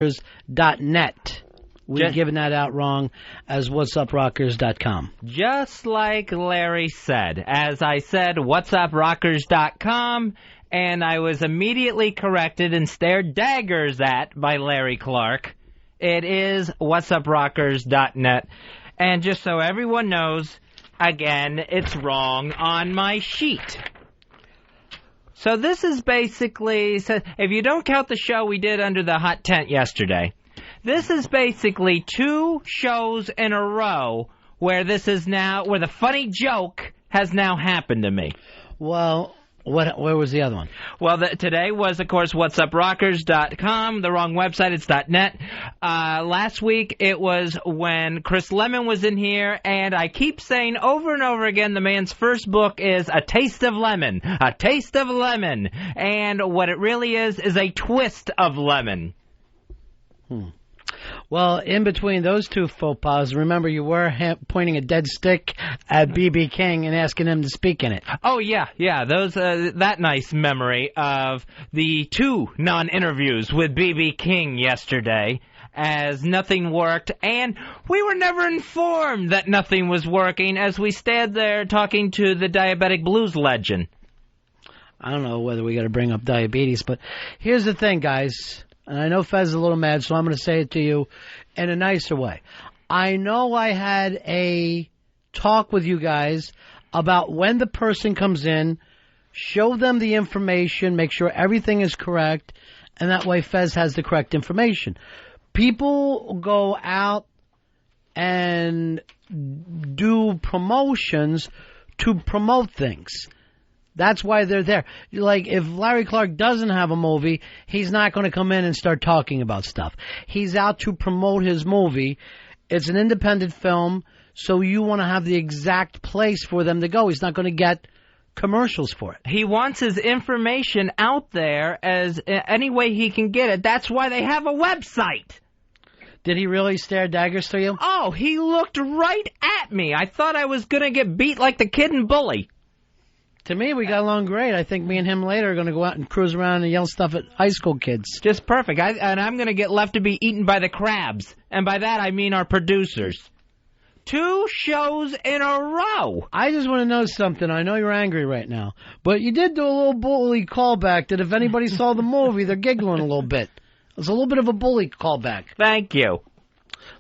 whatsuprockers.net. We've given that out wrong as whatsuprockers.com. Just like Larry said. As I said, whatsuprockers.com, and I was immediately corrected and stared daggers at by Larry Clark. It is whatsuprockers.net. And just so everyone knows, again, it's wrong on my sheet. So this is basically, so if you don't count the show we did under the hot tent yesterday, this is basically 2 shows in a row where this is now, where the funny joke has now happened to me. Well, where was the other one? Well, today was, of course, whatsuprockers.com. The wrong website, it's .net. Last week, it was when Chris Lemon was in here, and I keep saying over and over again, the man's first book is A Taste of Lemon. A Taste of Lemon. And what it really is a twist of lemon. Well, in between those 2 faux pas, remember you were pointing a dead stick at BB King and asking him to speak in it. Oh, yeah. Those that nice memory of the 2 non-interviews with BB King yesterday, as nothing worked, and we were never informed that nothing was working as we stood there talking to the diabetic blues legend. I don't know whether we got to bring up diabetes, but here's the thing, guys. And I know Fez is a little mad, so I'm going to say it to you in a nicer way. I know I had a talk with you guys about when the person comes in, show them the information, make sure everything is correct, and that way Fez has the correct information. People go out and do promotions to promote things. That's why they're there. Like, if Larry Clark doesn't have a movie, he's not going to come in and start talking about stuff. He's out to promote his movie. It's an independent film, so you want to have the exact place for them to go. He's not going to get commercials for it. He wants his information out there as any way he can get it. That's why they have a website. Did he really stare daggers through you? Oh, he looked right at me. I thought I was going to get beat like the Kid and Bully. To me, we got along great. I think me and him later are going to go out and cruise around and yell stuff at high school kids. Just perfect. And I'm going to get left to be eaten by the crabs. And by that, I mean our producers. 2 shows in a row. I just want to know something. I know you're angry right now. But you did do a little bully callback that if anybody saw the movie, they're giggling a little bit. It was a little bit of a bully callback. Thank you.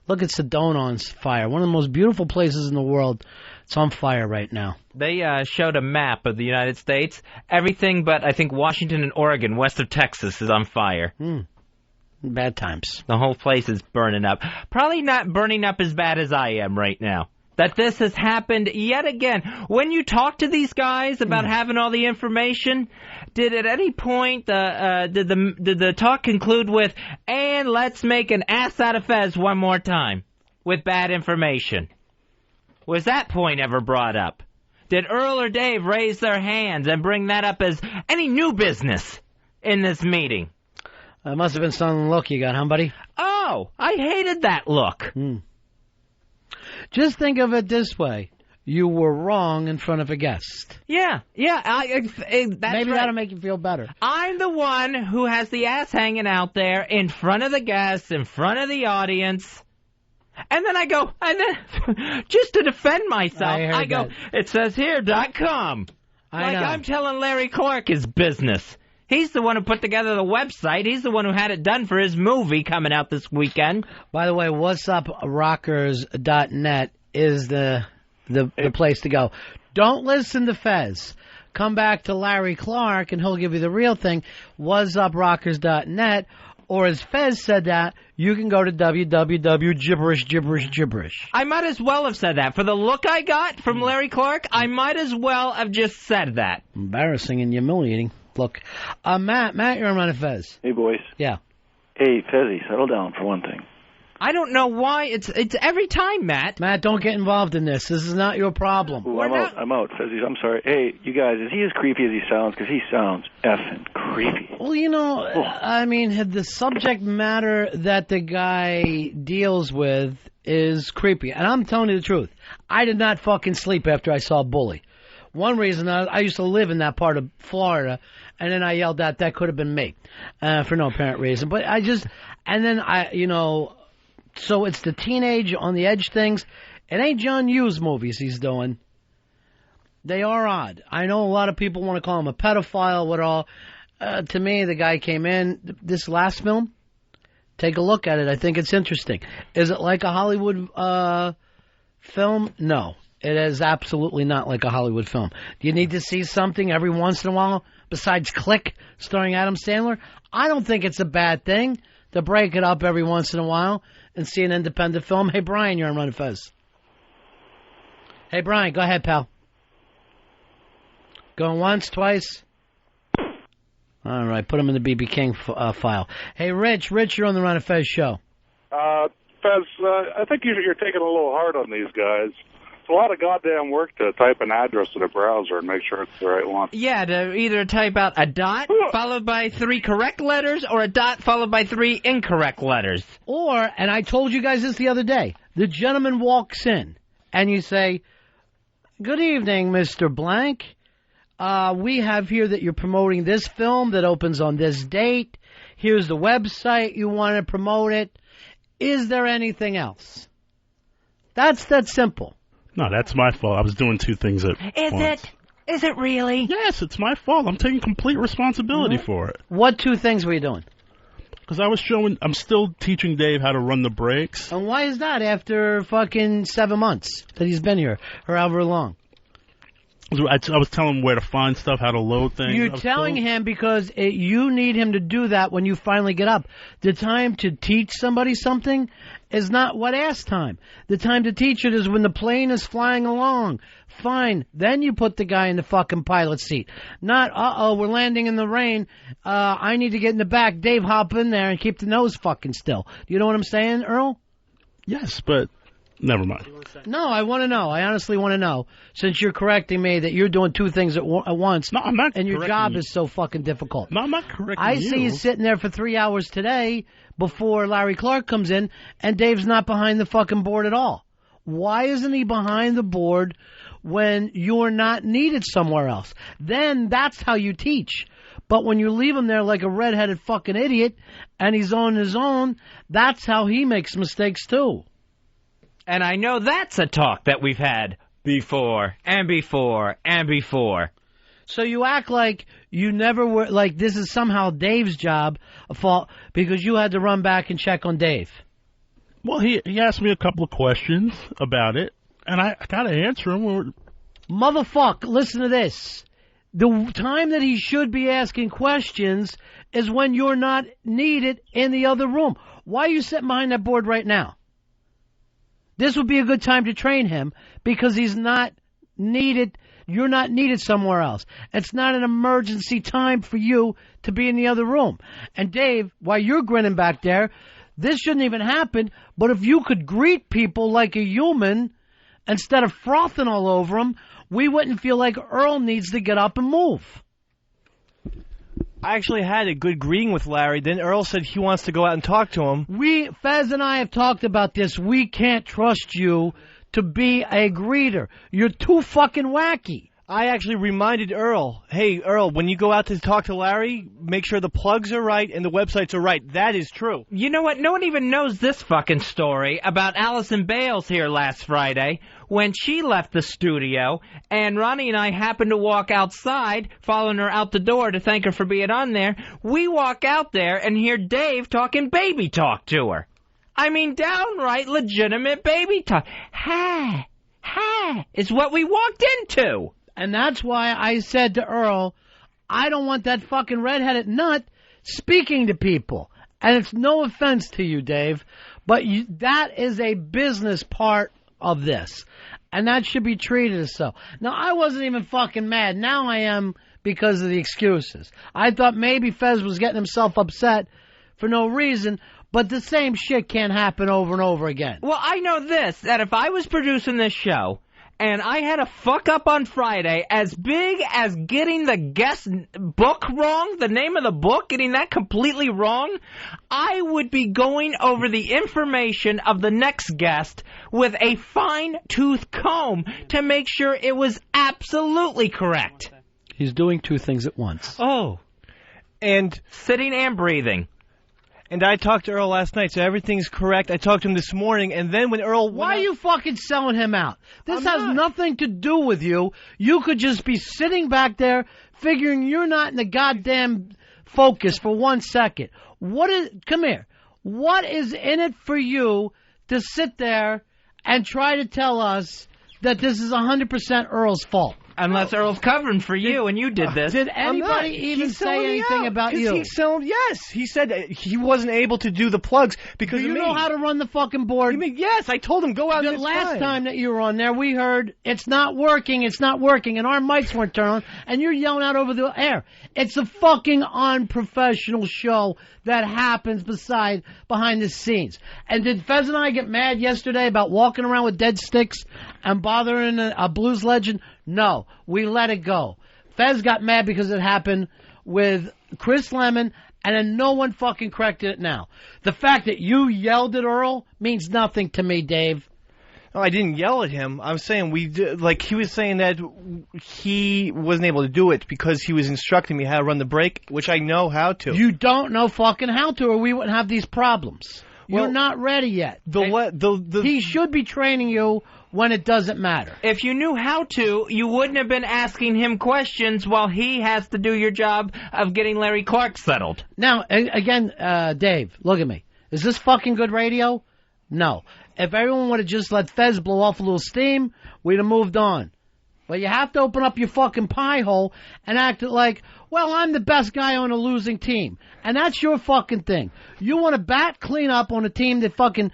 Look at Sedona on fire. One of the most beautiful places in the world. It's on fire right now. They showed a map of the United States. Everything but, I think, Washington and Oregon, west of Texas, is on fire. Bad times. The whole place is burning up. Probably not burning up as bad as I am right now. That this has happened yet again. When you talk to these guys about having all the information, did at any point did the talk conclude with, and let's make an ass out of Fez one more time with bad information? Was that point ever brought up? Did Earl or Dave raise their hands and bring that up as any new business in this meeting? That must have been some look you got, huh, buddy? Oh, I hated that look. Just think of it this way. You were wrong in front of a guest. Yeah. That's Maybe right. that'll make you feel better. I'm the one who has the ass hanging out there in front of the guests, in front of the audience. And then I go, just to defend myself, I go, it says here.com. Like I'm telling Larry Clark his business. He's the one who put together the website. He's the one who had it done for his movie coming out this weekend. By the way, whatsuprockers.net is the place to go. Don't listen to Fez. Come back to Larry Clark, and he'll give you the real thing, whatsuprockers.net. Or as Fez said that, you can go to www.gibberish. I might as well have said that. For the look I got from Larry Clark, I might as well have just said that. Embarrassing and humiliating. Look, Matt, you're on Run Fez. Hey, boys. Yeah. Hey, Fezzy, settle down for one thing. I don't know why. It's every time, Matt. Matt, don't get involved in this. This is not your problem. Ooh, I'm out, Fezzy. I'm sorry. Hey, you guys, is he as creepy as he sounds? Because he sounds effing creepy. Well, I mean, the subject matter that the guy deals with is creepy. And I'm telling you the truth. I did not fucking sleep after I saw Bully. One reason, I used to live in that part of Florida, and then I yelled out that could have been me for no apparent reason. But And then so it's the teenage on the edge things. It ain't John Hughes movies he's doing. They are odd. I know a lot of people want to call him a pedophile. What all? To me, the guy came in this last film. Take a look at it. I think it's interesting. Is it like a Hollywood film? No, it is absolutely not like a Hollywood film. Do you need to see something every once in a while besides Click, starring Adam Sandler? I don't think it's a bad thing to break it up every once in a while and see an independent film. Hey, Brian, you're on Run Fez. Hey, Brian, go ahead, pal. Going once, twice? All right, put him in the BB King file. Hey, Rich, you're on the Ron and Fez show. Fez, I think you're taking a little hard on these guys. It's a lot of goddamn work to type an address in a browser and make sure it's the right one. Yeah, to either type out a dot followed by 3 correct letters or a dot followed by 3 incorrect letters. Or, and I told you guys this the other day, the gentleman walks in and you say, "Good evening, Mr. Blank. We have here that you're promoting this film that opens on this date. Here's the website you want to promote it. Is there anything else?" That's that simple. No, that's my fault. I was doing 2 things at once. Is it really? Yes, it's my fault. I'm taking complete responsibility for it. What 2 things were you doing? Because I'm still teaching Dave how to run the brakes. And why is that after fucking 7 months that he's been here, or however long? I was telling him where to find stuff, how to load things. You're telling him because you need him to do that when you finally get up. The time to teach somebody something is not what ass time. The time to teach it is when the plane is flying along. Fine. Then you put the guy in the fucking pilot seat. Not, we're landing in the rain. I need to get in the back. Dave, hop in there and keep the nose fucking still. You know what I'm saying, Earl? Yes, but never mind. No, I want to know. I honestly want to know. Since you're correcting me that you're doing 2 things at once. No, I'm not. And your job is so fucking difficult. No, I'm not correcting I see you sitting there for 3 hours today before Larry Clark comes in, and Dave's not behind the fucking board at all. Why isn't he behind the board when you're not needed somewhere else? Then that's how you teach. But when you leave him there like a redheaded fucking idiot and he's on his own, that's how he makes mistakes too. And I know that's a talk that we've had before and before and before. So you act like you never were, like this is somehow Dave's job, a fault, because you had to run back and check on Dave. Well, he asked me a couple of questions about it, and I got to answer him. Motherfucker, listen to this. The time that he should be asking questions is when you're not needed in the other room. Why are you sitting behind that board right now? This would be a good time to train him because he's not needed. You're not needed somewhere else. It's not an emergency time for you to be in the other room. And Dave, while you're grinning back there, this shouldn't even happen. But if you could greet people like a human instead of frothing all over them, we wouldn't feel like Earl needs to get up and move. I actually had a good greeting with Larry. Then Earl said he wants to go out and talk to him. Fez and I have talked about this. We can't trust you to be a greeter. You're too fucking wacky. I actually reminded Earl, hey, Earl, when you go out to talk to Larry, make sure the plugs are right and the websites are right. That is true. You know what? No one even knows this fucking story about Allison Bales here last Friday when she left the studio and Ronnie and I happened to walk outside, following her out the door to thank her for being on there. We walk out there and hear Dave talking baby talk to her. I mean, downright legitimate baby talk. Ha, is what we walked into. And that's why I said to Earl, I don't want that fucking redheaded nut speaking to people. And it's no offense to you, Dave, but that is a business part of this. And that should be treated as so. Now, I wasn't even fucking mad. Now I am because of the excuses. I thought maybe Fez was getting himself upset for no reason, but the same shit can't happen over and over again. Well, I know this, that if I was producing this show and I had a fuck up on Friday as big as getting the guest book wrong, the name of the book, getting that completely wrong, I would be going over the information of the next guest with a fine-tooth comb to make sure it was absolutely correct. He's doing 2 things at once. Oh. And sitting and breathing. And I talked to Earl last night, so everything's correct. I talked to him this morning, and then when Earl... Why are you fucking selling him out? This has not. nothing to do with you. You could just be sitting back there figuring you're not in the goddamn focus for 1 second. Come here. What is in it for you to sit there and try to tell us that this is 100% Earl's fault? Unless Earl's covering for you and you did this. Did anybody even say anything about you? Yes, he said he wasn't able to do the plugs because Do of you me. know how to run the fucking board? Yes, I told him go out. The last time that you were on there, we heard it's not working, and our mics weren't turned on, and you're yelling out over the air. It's a fucking unprofessional show that happens behind the scenes. And did Fez and I get mad yesterday about walking around with dead sticks and bothering a blues legend? No, we let it go. Fez got mad because it happened with Chris Lemon, and then no one fucking corrected it now. The fact that you yelled at Earl means nothing to me, Dave. No, I didn't yell at him. I'm saying he was saying that he wasn't able to do it because he was instructing me how to run the break, which I know how to. You don't know fucking how to, or we wouldn't have these problems. You're not ready yet. He should be training you when it doesn't matter. If you knew how to, you wouldn't have been asking him questions while he has to do your job of getting Larry Clark settled. Now, again, Dave, look at me. Is this fucking good radio? No. If everyone would have just let Fez blow off a little steam, we'd have moved on. But you have to open up your fucking pie hole and act like, well, I'm the best guy on a losing team. And that's your fucking thing. You want to bat clean up on a team that fucking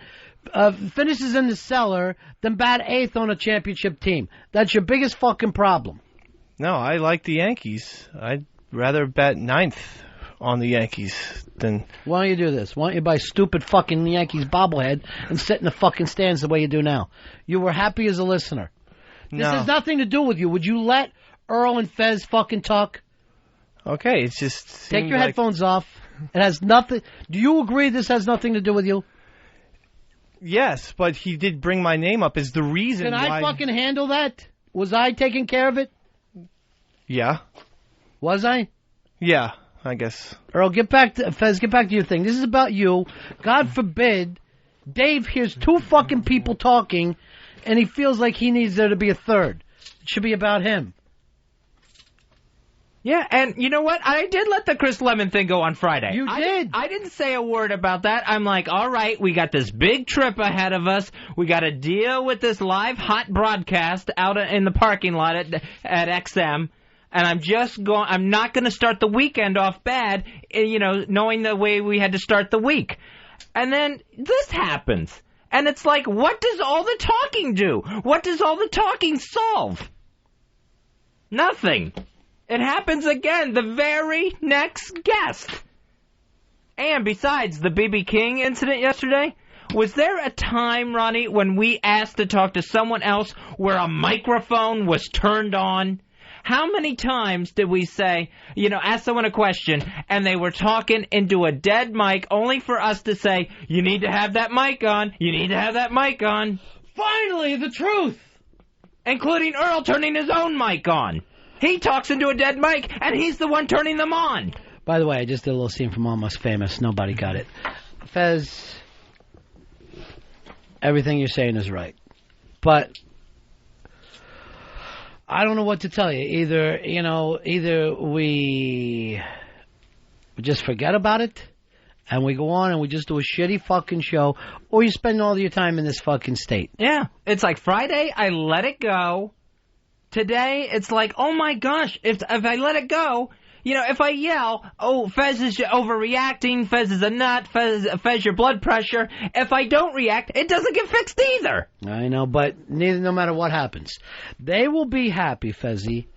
finishes in the cellar than bat eighth on a championship team. That's your biggest fucking problem. No, I like the Yankees. I'd rather bat ninth on the Yankees than... Why don't you do this? Why don't you buy stupid fucking Yankees bobblehead and sit in the fucking stands the way you do now? You were happy as a listener. This has nothing to do with you. Would you let Earl and Fez fucking talk? Okay, it's just... Take your headphones off. It has nothing... Do you agree this has nothing to do with you? Yes, but he did bring my name up as the reason Can why... I fucking handle that? Was I taking care of it? Yeah. Was I? Yeah, I guess. Earl, Fez, get back to your thing. This is about you. God forbid Dave hears two fucking people talking and he feels like he needs there to be a third. It should be about him. Yeah, and you know what? I did let the Chris Lemon thing go on Friday. You did? I didn't say a word about that. I'm like, all right, we got this big trip ahead of us. We got to deal with this live hot broadcast out in the parking lot at XM. And I'm not going to start the weekend off bad, knowing the way we had to start the week. And then this happens. And it's like, what does all the talking do? What does all the talking solve? Nothing. It happens again, the very next guest. And besides the BB King incident yesterday, was there a time, Ronnie, when we asked to talk to someone else where a microphone was turned on? How many times did we say, ask someone a question, and they were talking into a dead mic only for us to say, you need to have that mic on, you need to have that mic on. Finally, the truth! Including Earl turning his own mic on. He talks into a dead mic, and he's the one turning them on. By the way, I just did a little scene from Almost Famous. Nobody got it. Fez, everything you're saying is right. But I don't know what to tell you. Either we just forget about it, and we go on and we just do a shitty fucking show, or you spend all your time in this fucking state. Yeah. It's like Friday, I let it go. Today, it's like, oh my gosh, if I let it go, if I yell, oh, Fez is overreacting, Fez is a nut, Fez your blood pressure, if I don't react, it doesn't get fixed either. I know, but no matter what happens, they will be happy, Fezzy,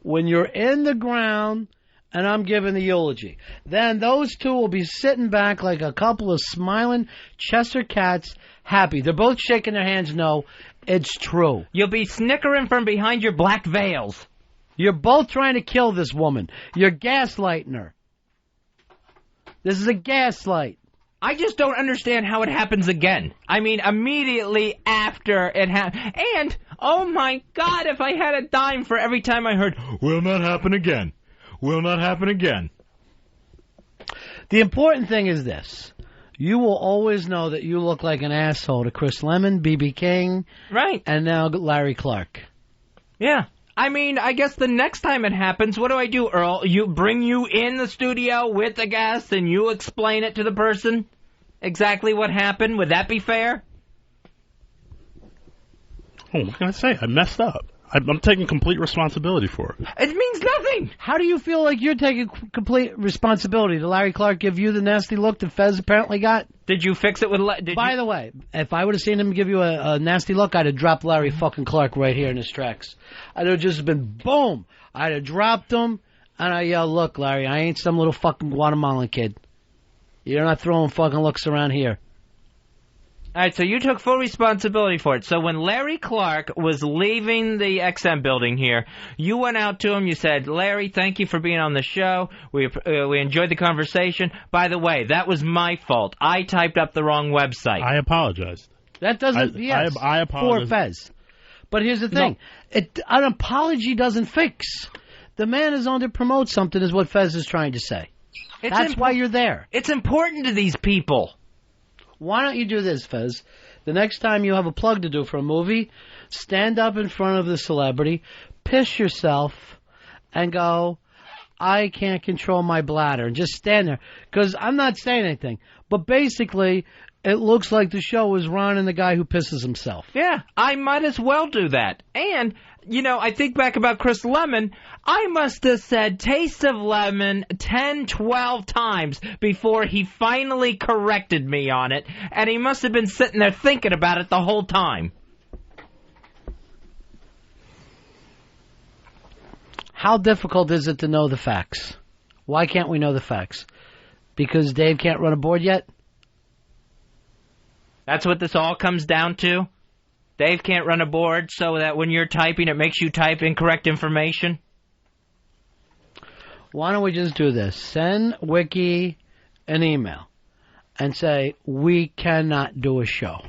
when you're in the ground and I'm giving the eulogy. Then those two will be sitting back like a couple of smiling Chester cats, happy. They're both shaking their hands, no. It's true. You'll be snickering from behind your black veils. You're both trying to kill this woman. You're gaslighting her. This is a gaslight. I just don't understand how it happens again. I mean, immediately after it happened. And, oh my God, if I had a dime for every time I heard, will not happen again. Will not happen again. The important thing is this. you will always know that you look like an asshole to Chris Lemon, BB King, Right. and now Larry Clark. Yeah. I mean, I guess the next time it happens, what do I do, Earl? You bring you in the studio with the guest and you explain it to the person? Exactly what happened? Would that be fair? Oh, what can I say? I messed up. I'm taking complete responsibility for it. It means nothing. How do you feel like you're taking complete responsibility? Did Larry Clark give you the nasty look that Fez apparently got? Did you fix it with... By the way, if I would have seen him give you a nasty look, I'd have dropped Larry fucking Clark right here in his tracks. I'd have just been, boom! I'd have dropped him, and I yelled, look, Larry, I ain't some little fucking Guatemalan kid. You're not throwing fucking looks around here. All right, so you took full responsibility for it. So when Larry Clark was leaving the XM building here, you went out to him. You said, Larry, thank you for being on the show. We enjoyed the conversation. By the way, that was my fault. I typed up the wrong website. I apologized. That doesn't, yes, I apologize. for Fez. But here's the thing. An apology doesn't fix. The man is on to promote something is what Fez is trying to say. That's why you're there. It's important to these people. Why don't you do this, Fez? The next time you have a plug to do for a movie, stand up in front of the celebrity, piss yourself, and go, I can't control my bladder. And just stand there. Because I'm not saying anything. But basically, it looks like the show is Ron and the guy who pisses himself. Yeah, I might as well do that. And, you know, I think back about Chris Lemon. I must have said taste of lemon 10, 12 times before he finally corrected me on it. And he must have been sitting there thinking about it the whole time. How difficult is it to know the facts? Why can't we know the facts? Because Dave can't run a board yet? That's what this all comes down to? Dave can't run a board so that when you're typing, it makes you type incorrect information? Why don't we just do this? Send Wiki an email and say, we cannot do a show.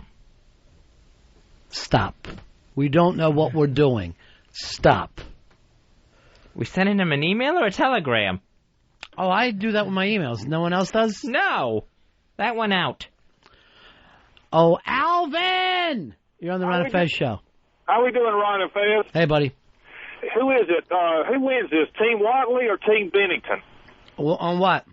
Stop. We don't know what we're doing. Stop. We sending him an email or a telegram? Oh, I do that with my emails. No one else does? No. That went out. Oh, Alvin! You're on the Ron and Fez show. How we doing, Ron and Fez? Hey, buddy. Who is it? Who wins this, Team Watley or Team Bennington? Well, on what?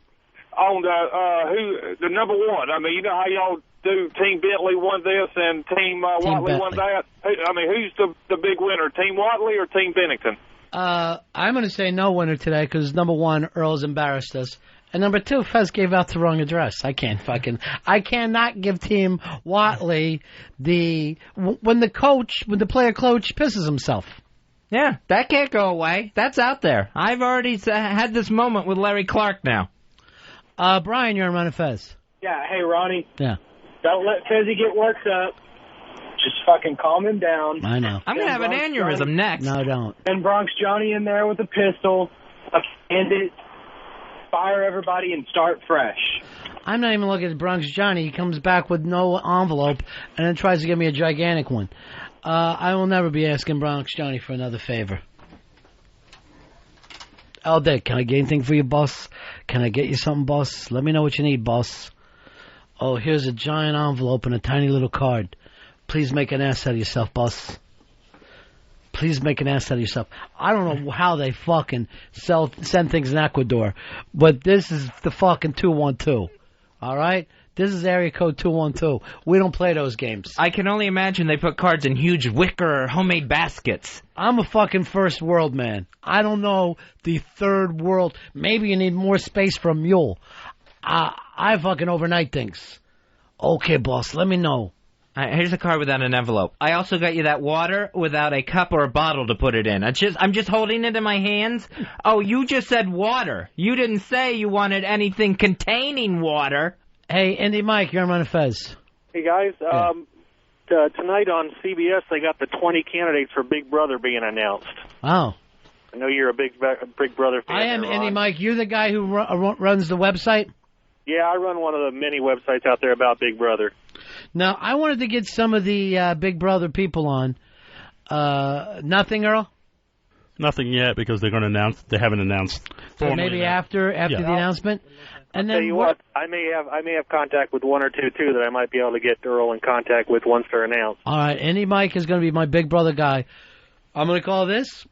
On the number one. I mean, you know how y'all do Team Bentley won this and Team Watley won that? Who's the big winner, Team Watley or Team Bennington? I'm going to say no winner today because, number one, Earl's embarrassed us. And number two, Fez gave out the wrong address. I cannot give Team Watley when the player coach pisses himself. Yeah, that can't go away. That's out there. I've already had this moment with Larry Clark now. Brian, you're on Ron and Fez. Yeah, hey, Ronnie. Yeah. Don't let Fezzy get worked up. Just fucking calm him down. I know. I'm going to have an aneurysm next. No, don't. And Bronx Johnny in there with a pistol. End it. Fire everybody and start fresh. I'm not even looking at Bronx Johnny. He comes back with no envelope and then tries to give me a gigantic one. I will never be asking Bronx Johnny for another favor. Oh, Dick, can I get anything for you, boss? Can I get you something, boss? Let me know what you need, boss. Oh, here's a giant envelope and a tiny little card. Please make an ass out of yourself, boss. Please make an ass out of yourself. I don't know how they fucking send things in Ecuador, but this is the fucking 212. All right? This is area code 212. We don't play those games. I can only imagine they put cards in huge wicker or homemade baskets. I'm a fucking first world man. I don't know the third world. Maybe you need more space for a mule. I fucking overnight things. Okay, boss, let me know. Here's a card without an envelope. I also got you that water without a cup or a bottle to put it in. I'm just holding it in my hands. Oh, you just said water. You didn't say you wanted anything containing water. Hey, Indy Mike, you're on Ron and Fez. Hey, guys. Tonight on CBS, they got the 20 candidates for Big Brother being announced. Oh. I know you're a Big Brother fan. I am, there, Indy Mike. You're the guy who runs the website? Yeah, I run one of the many websites out there about Big Brother. Now, I wanted to get some of the Big Brother people on. Nothing, Earl? Nothing yet because they're going to announce. They haven't announced. So maybe after the announcement. And then Tell you what, I may have contact with one or two too that I might be able to get Earl in contact with once they're announced. All right, Andy Mike is going to be my Big Brother guy. I'm going to call this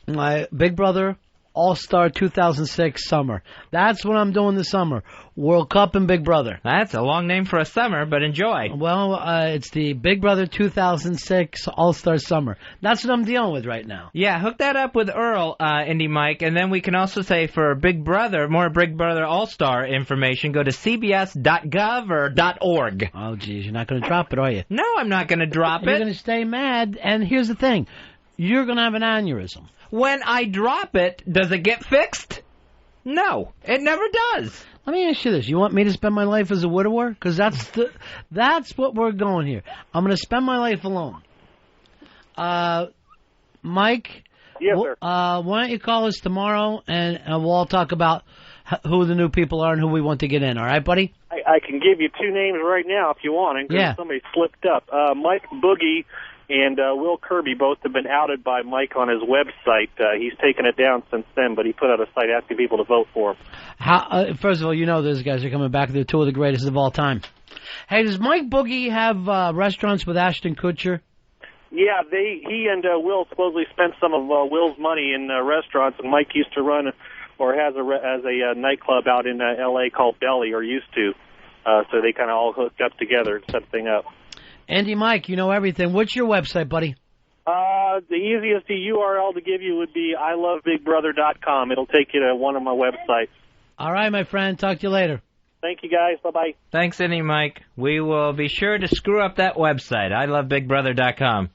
my Big Brother All-Star 2006 Summer. That's what I'm doing this summer. World Cup and Big Brother. That's a long name for a summer, but enjoy. Well, it's the Big Brother 2006 All-Star Summer. That's what I'm dealing with right now. Yeah, hook that up with Earl, Indy Mike, and then we can also say for Big Brother, more Big Brother All-Star information, go to cbs.gov or .org. Oh, geez, you're not going to drop it, are you? No, I'm not going to drop it. You're going to stay mad, and here's the thing. You're going to have an aneurysm. When I drop it, does it get fixed? No, it never does. Let me ask you this. You want me to spend my life as a widower? Because that's what we're going here. I'm going to spend my life alone. Mike? Yes, sir. Why don't you call us tomorrow, and we'll all talk about who the new people are and who we want to get in. All right, buddy? I can give you two names right now if you want, in case somebody slipped up. Mike Boogie and Will Kirby both have been outed by Mike on his website. He's taken it down since then, but he put out a site asking people to vote for him. First of all, you know those guys are coming back. They're two of the greatest of all time. Hey, does Mike Boogie have restaurants with Ashton Kutcher? Yeah, he and Will supposedly spent some of Will's money in restaurants, and Mike used to run or has a nightclub out in L.A. called Belly, or used to. So they kind of all hooked up together and set the thing up. Andy Mike, you know everything. What's your website, buddy? The easiest URL to give you would be ilovebigbrother.com. It'll take you to one of my websites. All right, my friend. Talk to you later. Thank you, guys. Bye-bye. Thanks, Andy Mike. We will be sure to screw up that website, ilovebigbrother.com.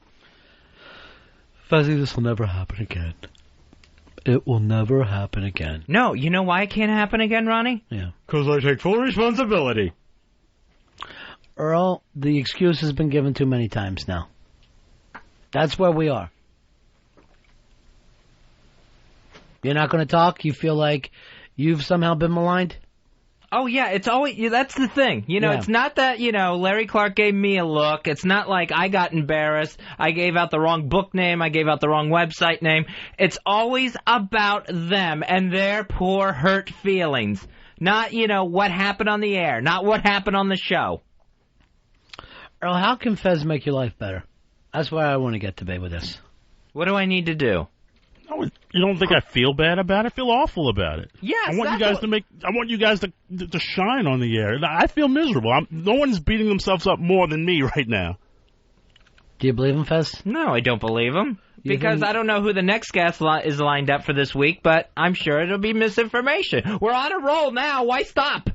Fuzzy, this will never happen again. It will never happen again. No, you know why it can't happen again, Ronnie? Yeah. Because I take full responsibility. Earl, the excuse has been given too many times now. That's where we are. You're not going to talk? You feel like you've somehow been maligned? Oh, yeah, it's always, that's the thing. You know, It's not that, Larry Clark gave me a look. It's not like I got embarrassed. I gave out the wrong book name. I gave out the wrong website name. It's always about them and their poor hurt feelings. Not, what happened on the air. Not what happened on the show. Earl, how can Fez make your life better? That's where I want to get to with this. What do I need to do? You don't think I feel bad about it? I feel awful about it. Yes, I want you guys to shine on the air. I feel miserable. No one's beating themselves up more than me right now. Do you believe him, Fez? No, I don't believe him. Because I don't know who the next guest is lined up for this week, but I'm sure it'll be misinformation. We're on a roll now. Why stop?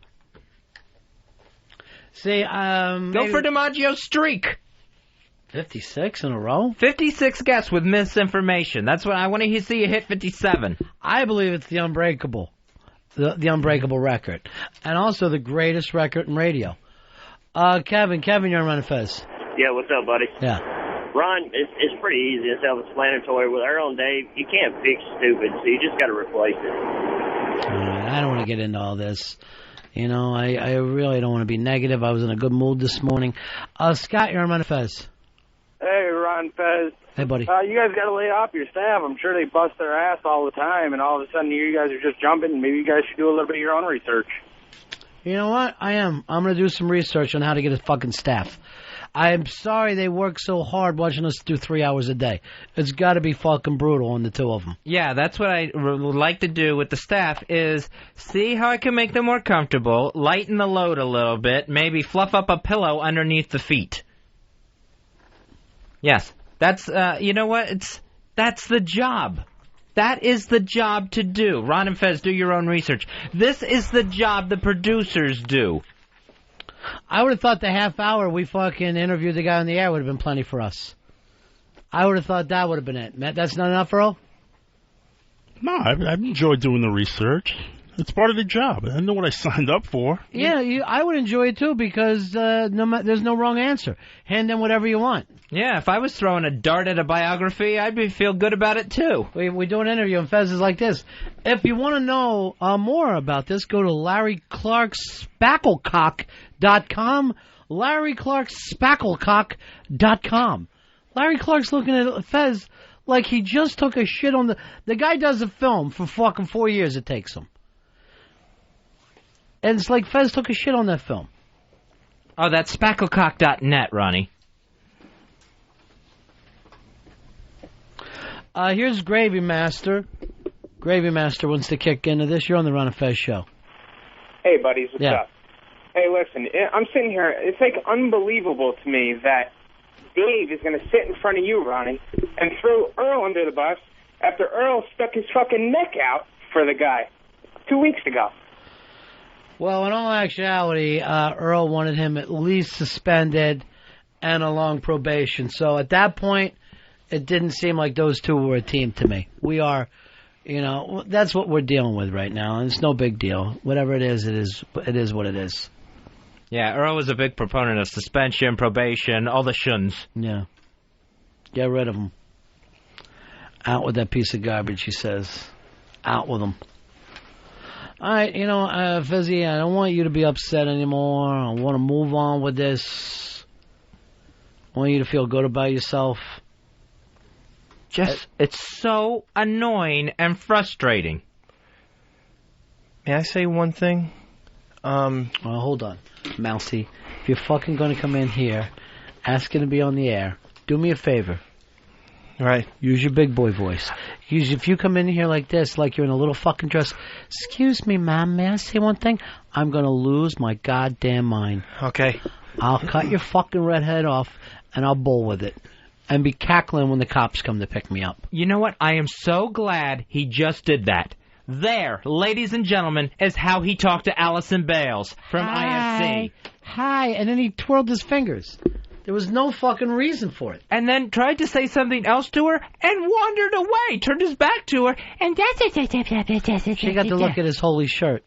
See, go for DiMaggio's streak. 56 in a row? 56 guests with misinformation. That's what I want to see you hit 57. I believe it's the unbreakable. The unbreakable record. And also the greatest record in radio. Kevin, you're on Run Fez. Yeah, what's up, buddy? Yeah. Ron, it's pretty easy and self-explanatory. With Earl and Dave, you can't fix stupid, so you just got to replace it. I don't want to get into all this. I really don't want to be negative. I was in a good mood this morning. Scott, you're on Run Fez. Hey, Ron Fez. Hey, buddy. You guys got to lay off your staff. I'm sure they bust their ass all the time, and all of a sudden you guys are just jumping. Maybe you guys should do a little bit of your own research. You know what? I am. I'm going to do some research on how to get a fucking staff. I'm sorry they work so hard watching us do 3 hours a day. It's got to be fucking brutal on the two of them. Yeah, that's what I would like to do with the staff is see how I can make them more comfortable, lighten the load a little bit, maybe fluff up a pillow underneath the feet. Yes, that's, you know what, that's the job. That is the job to do. Ron and Fez, do your own research. This is the job the producers do. I would have thought the half hour we fucking interviewed the guy on the air would have been plenty for us. I would have thought that would have been it. Matt, that's not enough, Earl? No, I've enjoyed doing the research. It's part of the job. I know what I signed up for. Yeah, I would enjoy it too because there's no wrong answer. Hand them whatever you want. Yeah, if I was throwing a dart at a biography, I'd feel good about it too. We do an interview and Fez is like this. If you want to know more about this, go to LarryClarkSpacklecock.com. LarryClarkSpacklecock.com. Larry Clark's looking at Fez like he just took a shit on the guy does a film for fucking 4 years it takes him. And it's like Fez took a shit on that film. Oh, that's spacklecock.net, Ronnie. Here's Gravy Master. Gravy Master wants to kick into this. You're on the Ron and Fez show. Hey, buddies, what's Yeah. up? Hey, listen, I'm sitting here. It's like unbelievable to me that Dave is going to sit in front of you, Ronnie, and throw Earl under the bus after Earl stuck his fucking neck out for the guy 2 weeks ago. Well, in all actuality, Earl wanted him at least suspended and a long probation. So at that point, it didn't seem like those two were a team to me. We are, that's what we're dealing with right now, and it's no big deal. Whatever it is what it is. Yeah, Earl was a big proponent of suspension, probation, all the shuns. Yeah. Get rid of him. Out with that piece of garbage, he says. Out with him. All right, Fizzy, I don't want you to be upset anymore. I want to move on with this. I want you to feel good about yourself. It's so annoying and frustrating. May I say one thing? Well, hold on, Mousy. If you're fucking going to come in here asking to be on the air, do me a favor. Right. Use your big boy voice. If you come in here like this, like you're in a little fucking dress, excuse me, ma'am, may I say one thing? I'm going to lose my goddamn mind. Okay. I'll cut your fucking red head off, and I'll bull with it. And be cackling when the cops come to pick me up. You know what? I am so glad he just did that. There, ladies and gentlemen, is how he talked to Allison Bales from IFC. Hi, and then he twirled his fingers. There was no fucking reason for it. And then tried to say something else to her and wandered away, turned his back to her, and She got to look at his holy shirt.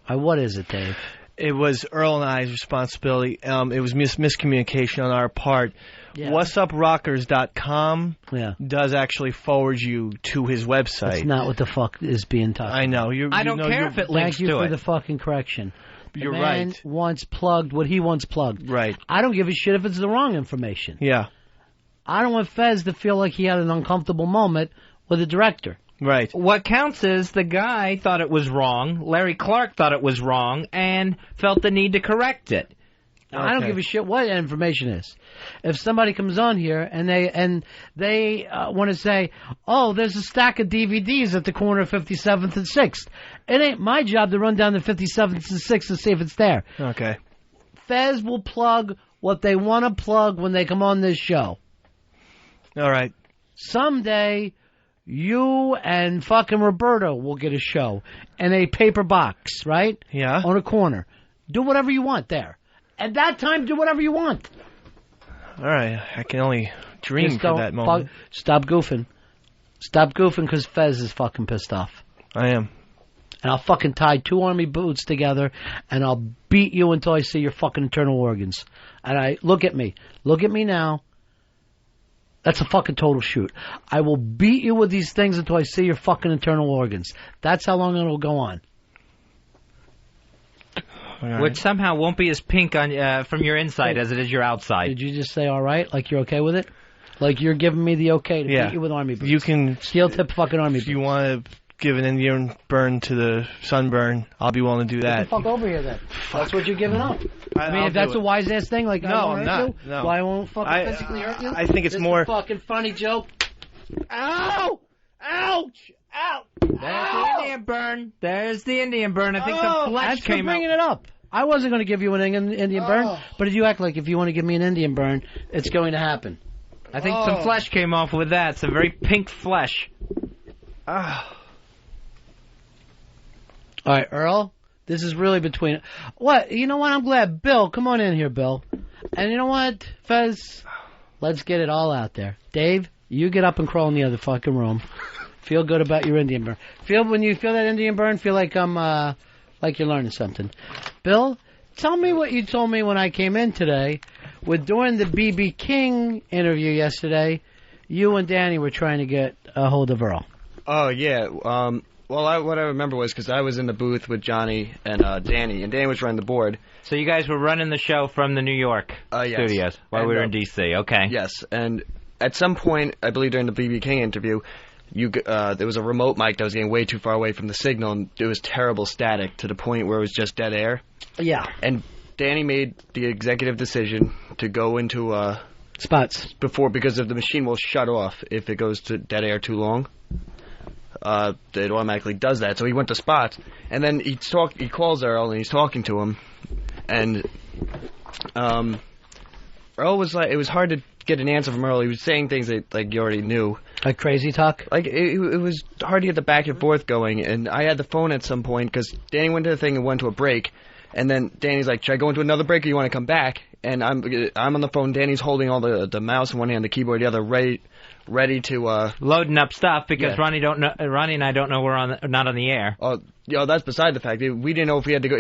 What is it, Dave? It was Earl and I's responsibility. It was miscommunication on our part. Yeah. What'sUpRockers.com does actually forward you to his website. That's not what the fuck is being talked about. I know. I don't care if it links to it. Thank you for the fucking correction. You're the man right. wants plugged what he wants plugged. Right. I don't give a shit if it's the wrong information. Yeah. I don't want Fez to feel like he had an uncomfortable moment with the director. Right. What counts is the guy thought it was wrong, Larry Clark thought it was wrong, and felt the need to correct it. Now, I don't give a shit what that information is. If somebody comes on here and they want to say, "Oh, there's a stack of DVDs at the corner of 57th and 6th," it ain't my job to run down to 57th and 6th and see if it's there. Okay. Fez will plug what they want to plug when they come on this show. All right. Someday, you and fucking Roberto will get a show in a paper box, right? Yeah. On a corner. Do whatever you want there. At that time, do whatever you want. All right. I can only dream Just for that moment. Stop goofing. Stop goofing because Fez is fucking pissed off. I am. And I'll fucking tie 2 army boots together and I'll beat you until I see your fucking internal organs. And look at me. Look at me now. That's a fucking total shoot. I will beat you with these things until I see your fucking internal organs. That's how long it'll go on. Right. Which somehow won't be as pink on from your inside as it is your outside. Did you just say all right? Like you're okay with it? Like you're giving me the okay to beat you with army boots? You can steel-tip fucking army boots. If you want to give an Indian burn to the sunburn, I'll be willing to do that. Get the fuck over here then. That's what you're giving up. I mean, if that's a wise ass thing, like no, I won't I'm hurt not. you, No, why won't fucking physically hurt you? I think it's this more is a fucking funny joke. Ow! Ouch! Ow! There's the Indian burn. There's the Indian burn. I think the flesh came out. Bringing it up. I wasn't going to give you an Indian burn, but if you act like if you want to give me an Indian burn, it's going to happen. I think some flesh came off with that. Some very pink flesh. All right, Earl, this is really between... What? You know what? I'm glad. Bill, come on in here, Bill. And you know what, Fez? Let's get it all out there. Dave, you get up and crawl in the other fucking room. Feel good about your Indian burn. When you feel that Indian burn, feel like like you're learning something. Bill, tell me what you told me when I came in today. During the BB King interview yesterday, you and Danny were trying to get a hold of Earl. Oh, yeah. Well, what I remember was because I was in the booth with Johnny and Danny, and Danny was running the board. So you guys were running the show from the New York studios while we were in D.C., okay. Yes, and at some point, I believe during the BB King interview, there was a remote mic that was getting way too far away from the signal, and there was terrible static to the point where it was just dead air. Yeah. And Danny made the executive decision to go into spots because if the machine will shut off if it goes to dead air too long. It automatically does that. So he went to spots, and then he calls Earl, and he's talking to him, and Earl was like, it was hard to get an answer from Earl. He was saying things that like you already knew, like crazy talk. Like it was hard to get the back and forth going, and I had the phone at some point because Danny went to the thing and went to a break, and then Danny's like, "Should I go into another break, or you want to come back?" And I'm on the phone. Danny's holding all the mouse in one hand, the keyboard in the other, ready to loading up stuff because Ronnie and I don't know we're not on the air. Oh, that's beside the fact. We didn't know if we had to go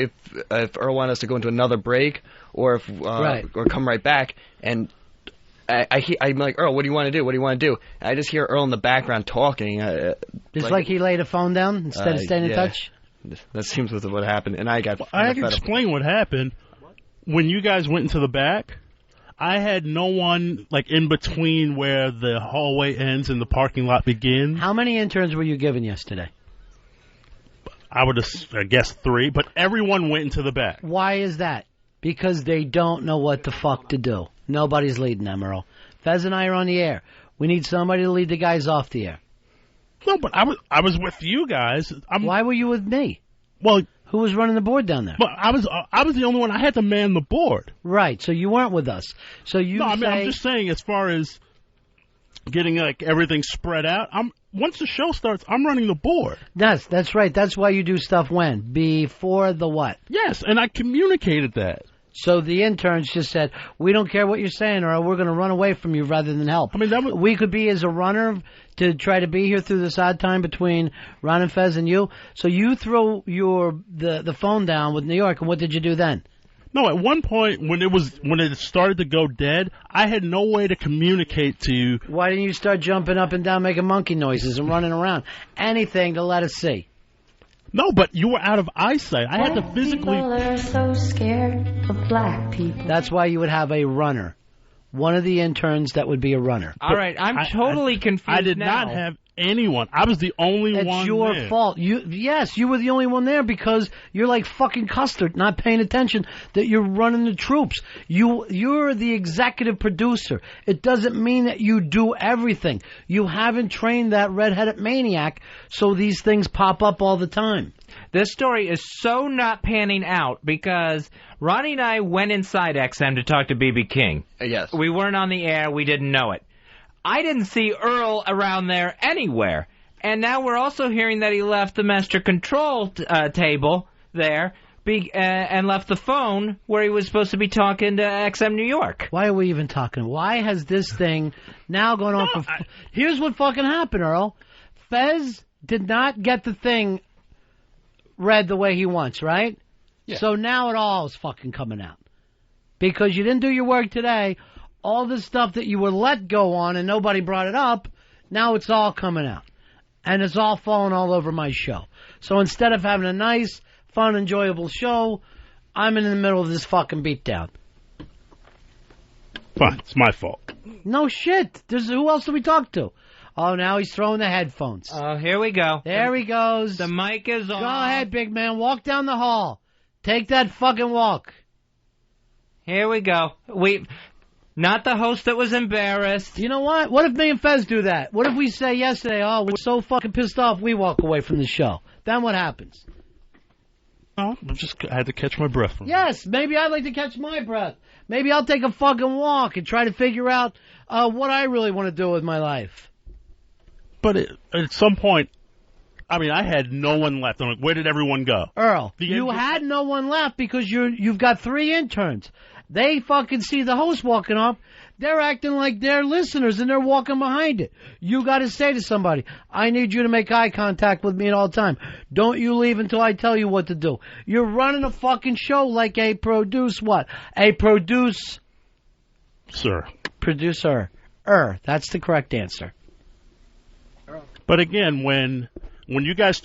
if Earl wanted us to go into another break or if or come right back. And I'm like, Earl, what do you want to do? What do you want to do? And I just hear Earl in the background talking. Just like he laid a phone down instead of staying in touch. That seems what happened, and I got. I can explain what happened. When you guys went into the back, I had no one like in between where the hallway ends and the parking lot begins. How many interns were you given yesterday? I would have guessed 3, but everyone went into the back. Why is that? Because they don't know what the fuck to do. Nobody's leading them, Earl. Fez and I are on the air. We need somebody to lead the guys off the air. No, but I was with you guys. Why were you with me? Well, who was running the board down there? But I was the only one. I had to man the board. Right. So you weren't with us. So you. No, I mean, I'm just saying, as far as getting like everything spread out, once the show starts, I'm running the board. That's right. That's why you do stuff when? Before the what? Yes, and I communicated that. So the interns just said, we don't care what you're saying, or we're going to run away from you rather than help. I mean, we could be as a runner to try to be here through this odd time between Ron and Fez and you. So you throw the phone down with New York, and what did you do then? No, at one point when it started to go dead, I had no way to communicate to you. Why didn't you start jumping up and down, making monkey noises and running around? Anything to let us see. No, but you were out of eyesight. I had to physically. People are so scared of black people. That's why you would have a runner. One of the interns that would be a runner. All right, I'm totally confused. I did not have anyone. I was the only one there. It's your fault. Yes, you were the only one there because you're like fucking Custard, not paying attention that you're running the troops. You're the executive producer. It doesn't mean that you do everything. You haven't trained that redheaded maniac, so these things pop up all the time. This story is so not panning out because Ronnie and I went inside XM to talk to BB King. Yes. We weren't on the air. We didn't know it. I didn't see Earl around there anywhere. And now we're also hearing that he left the master control table there and left the phone where he was supposed to be talking to XM New York. Why are we even talking? Why has this thing now gone on for... Here's what fucking happened, Earl. Fez did not get the thing read the way he wants, right? Yeah. So now it all is fucking coming out. Because you didn't do your work today, all the stuff that you were let go on and nobody brought it up, now it's all coming out. And it's all falling all over my show. So instead of having a nice, fun, enjoyable show, I'm in the middle of this fucking beatdown. Fine, it's my fault. No shit. Who else do we talk to? Oh, now he's throwing the headphones. Oh, here we go. There he goes. The mic is on. Go ahead, big man. Walk down the hall. Take that fucking walk. Here we go. Not the host that was embarrassed. You know what? What if me and Fez do that? What if we say yesterday, oh, we're so fucking pissed off we walk away from the show? Then what happens? Oh, I had to catch my breath. Yes, maybe I'd like to catch my breath. Maybe I'll take a fucking walk and try to figure out what I really want to do with my life. But at some point, I mean, I had no one left. I'm like, where did everyone go? Earl, you had no one left because you've got 3 interns. They fucking see the host walking off. They're acting like they're listeners and they're walking behind it. You got to say to somebody, I need you to make eye contact with me at all time. Don't you leave until I tell you what to do. You're running a fucking show like a Producer. That's the correct answer. But again, when you guys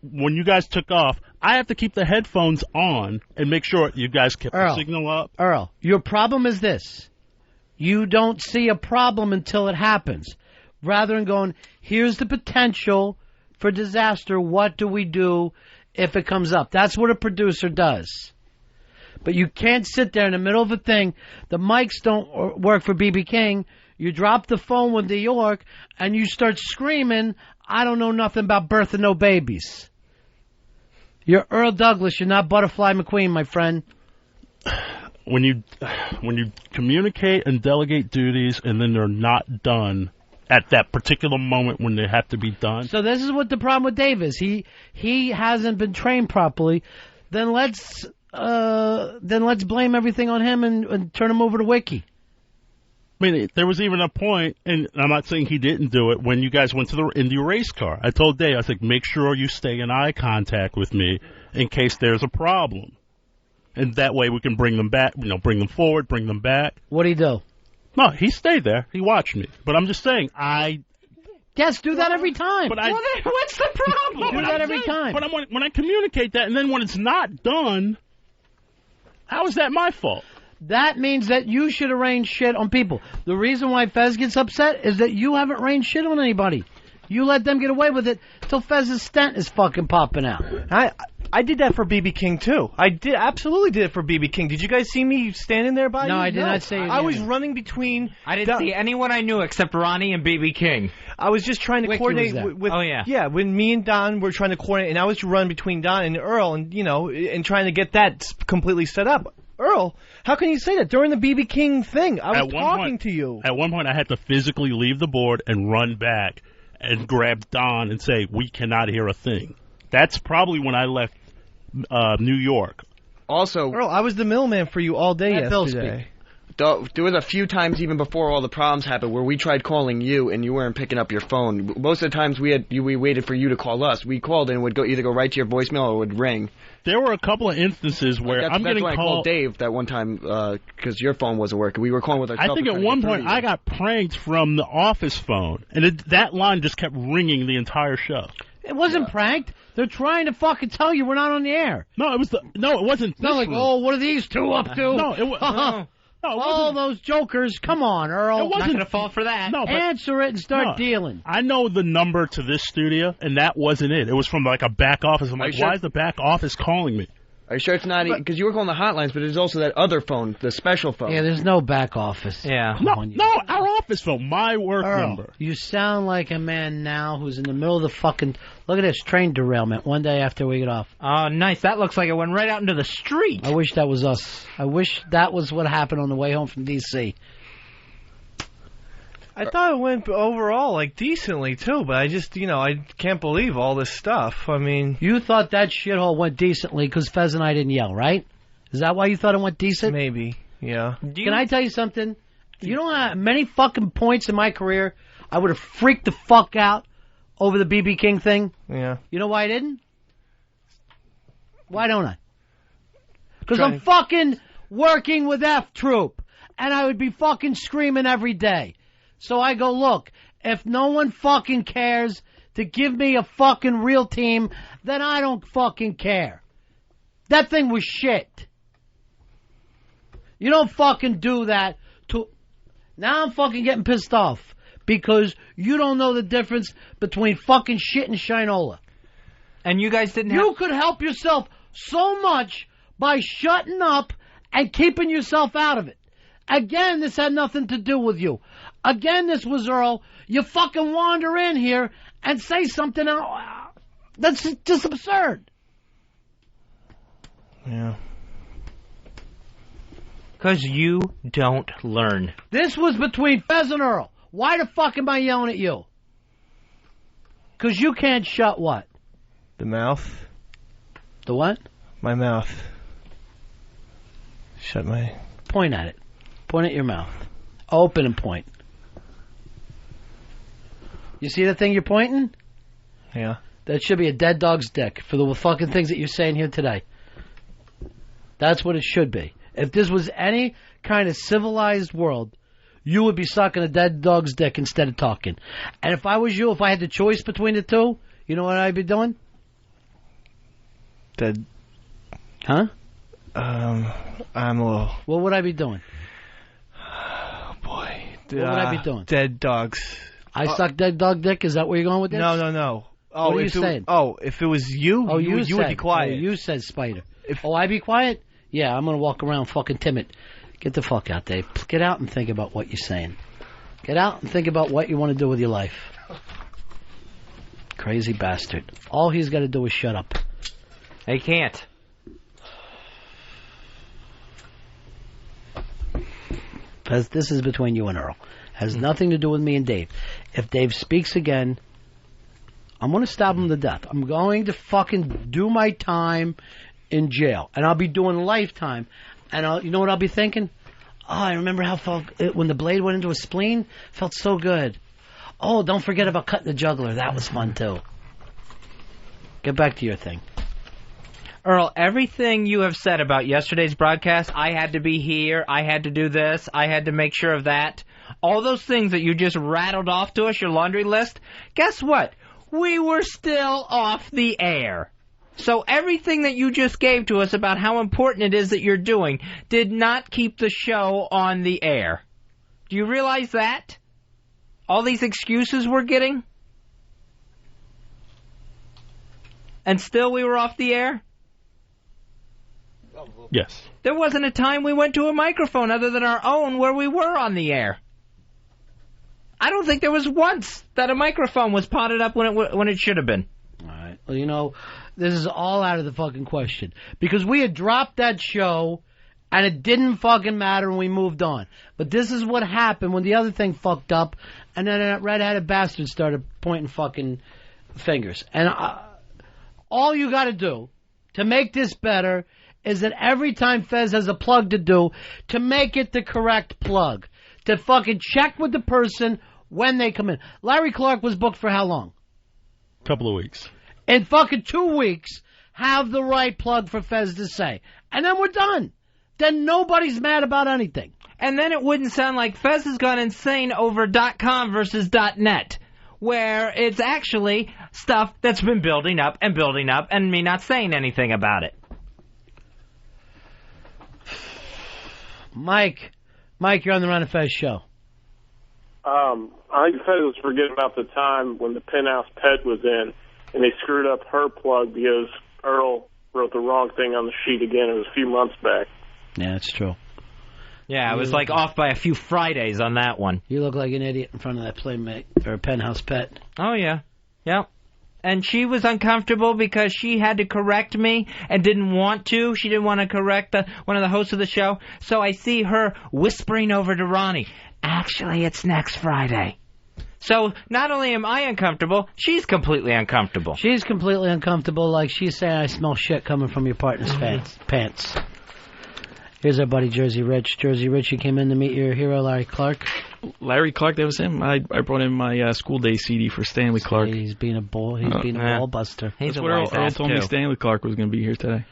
when you guys took off, I have to keep the headphones on and make sure you guys kept the signal up. Earl, your problem is this. You don't see a problem until it happens. Rather than going, here's the potential for disaster. What do we do if it comes up? That's what a producer does. But you can't sit there in the middle of a thing. The mics don't work for BB King. You drop the phone with New York, and you start screaming, I don't know nothing about birthing no babies. You're Earl Douglas. You're not Butterfly McQueen, my friend. When you communicate and delegate duties and then they're not done at that particular moment when they have to be done. So this is what the problem with Dave is. He hasn't been trained properly. Then let's blame everything on him and turn him over to Wiki. I mean, there was even a point, and I'm not saying he didn't do it, when you guys went in the race car. I told Dave, I was like, make sure you stay in eye contact with me in case there's a problem. And that way we can bring them back, bring them forward, bring them back. What'd he do? No, he stayed there. He watched me. But I'm just saying, Yes, do that every time. But what's the problem? Do that every time. But when I communicate that, and then when it's not done, how is that my fault? That means that you should arrange shit on people. The reason why Fez gets upset is that you haven't arranged shit on anybody. You let them get away with it till Fez's stent is fucking popping out. I did that for BB King too. I absolutely did it for BB King. Did you guys see me standing there by you? No, I did not see you. I was running between. I didn't see anyone I knew except Ronnie and BB King. I was just trying to Wiki coordinate with. Oh yeah. Yeah, when me and Don were trying to coordinate, and I was running between Don and Earl, and trying to get that completely set up. Earl, how can you say that during the BB King thing? I was talking to you. At one point, I had to physically leave the board and run back and grab Don and say, "We cannot hear a thing." That's probably when I left New York. Also, Earl, I was the middleman for you all day yesterday. There was a few times even before all the problems happened where we tried calling you and you weren't picking up your phone. Most of the times we waited for you to call us. We called and it would either go right to your voicemail or it would ring. There were a couple of instances where that's why I called Dave that one time because your phone wasn't working. We were calling with ourselves. I think at one point I got pranked from the office phone, and that line just kept ringing the entire show. It wasn't pranked. They're trying to fucking tell you we're not on the air. No, it wasn't. Not like, what are these two up to? No, it was. All those jokers, come on, Earl. I'm not going to fall for that. No, answer it and start dealing. I know the number to this studio, and that wasn't it. It was from like a back office. I'm like, why is the back office calling me? Are you sure it's not? Because you were calling the hotlines, but there's also that other phone, the special phone. Yeah, there's no back office. Yeah. No, our office phone, my work number. You sound like a man now who's in the middle of the fucking... Look at this, train derailment one day after we get off. Oh, nice. That looks like it went right out into the street. I wish that was us. I wish that was what happened on the way home from D.C. I thought it went overall decently too, but I just I can't believe all this stuff. I mean, you thought that shithole went decently because Fez and I didn't yell, right? Is that why you thought it went decent? Maybe, yeah. Can I tell you something? You know how many fucking points in my career I would have freaked the fuck out over the BB King thing? Yeah. You know why I didn't? Why don't I? Because I'm fucking working with F Troop, and I would be fucking screaming every day. So I go, look, if no one fucking cares to give me a fucking real team, then I don't fucking care. That thing was shit. You don't fucking do that to... Now I'm fucking getting pissed off because you don't know the difference between fucking shit and Shinola. And you guys didn't You could help yourself so much by shutting up and keeping yourself out of it. Again, this had nothing to do with you. Again, this was Earl. You fucking wander in here and say something that's just absurd. Yeah. Because you don't learn. This was between Fez and Earl. Why the fuck am I yelling at you? Because you can't shut what? The mouth. The what? My mouth. Shut my... Point at it. Point at your mouth. Open and point. You see the thing you're pointing? Yeah. That should be a dead dog's dick for the fucking things that you're saying here today. That's what it should be. If this was any kind of civilized world, you would be sucking a dead dog's dick instead of talking. And if I was you, if I had the choice between the two, you know what I'd be doing? Dead. Huh? I'm a little... What would I be doing? Oh, boy. What would I be doing? Dead dogs. I suck dead dog dick? Is that where you're going with this? No. Oh, what are you saying? If it was you, you would be quiet. Oh, you said spider. I be quiet? Yeah, I'm going to walk around fucking timid. Get the fuck out, Dave. Get out and think about what you're saying. Get out and think about what you want to do with your life. Crazy bastard. All he's got to do is shut up. He can't. Because this is between you and Earl. Has nothing to do with me and Dave. If Dave speaks again, I'm going to stab him to death. I'm going to fucking do my time in jail. And I'll be doing lifetime. And you know what I'll be thinking? Oh, I remember how when the blade went into his spleen, felt so good. Oh, don't forget about cutting the jugular. That was fun, too. Get back to your thing. Earl, everything you have said about yesterday's broadcast, I had to be here, I had to do this, I had to make sure of that, all those things that you just rattled off to us, your laundry list, guess what? We were still off the air. So everything that you just gave to us about how important it is that you're doing did not keep the show on the air. Do you realize that? All these excuses we're getting? And still we were off the air? Yes. There wasn't a time we went to a microphone other than our own where we were on the air. I don't think there was once that a microphone was potted up when it should have been. All right. Well, you know, this is all out of the fucking question. Because we had dropped that show, and it didn't fucking matter, and we moved on. But this is what happened when the other thing fucked up, and then that red-headed bastard started pointing fucking fingers. And all you got to do to make this better is that every time Fez has a plug to do, to make it the correct plug. To fucking check with the person when they come in. Larry Clark was booked for how long? Couple of weeks. In fucking 2 weeks, have the right plug for Fez to say. And then we're done. Then nobody's mad about anything. And then it wouldn't sound like Fez has gone insane over .com versus .net, where it's actually stuff that's been building up and me not saying anything about it. Mike, you're on the Ron and Fez show. I think Fez was forgetting about the time when the penthouse pet was in, and they screwed up her plug because Earl wrote the wrong thing on the sheet again. It was a few months back. Yeah, that's true. Yeah, I was like off by a few Fridays on that one. You look like an idiot in front of that playmate or penthouse pet. Oh, yeah. Yep. And she was uncomfortable because she had to correct me and didn't want to. She didn't want to correct one of the hosts of the show. So I see her whispering over to Ronnie, actually, it's next Friday. So not only am I uncomfortable, she's completely uncomfortable. She's completely uncomfortable, like she's saying I smell shit coming from your partner's pants. Here's our buddy Jersey Rich. Jersey Rich, you came in to meet your hero, Larry Clark. Larry Clark, that was him. I brought in my school day CD for Stanley Clark. He's being a ball. He's being a ball buster. That's what Earl told me Stanley Clark was going to be here today.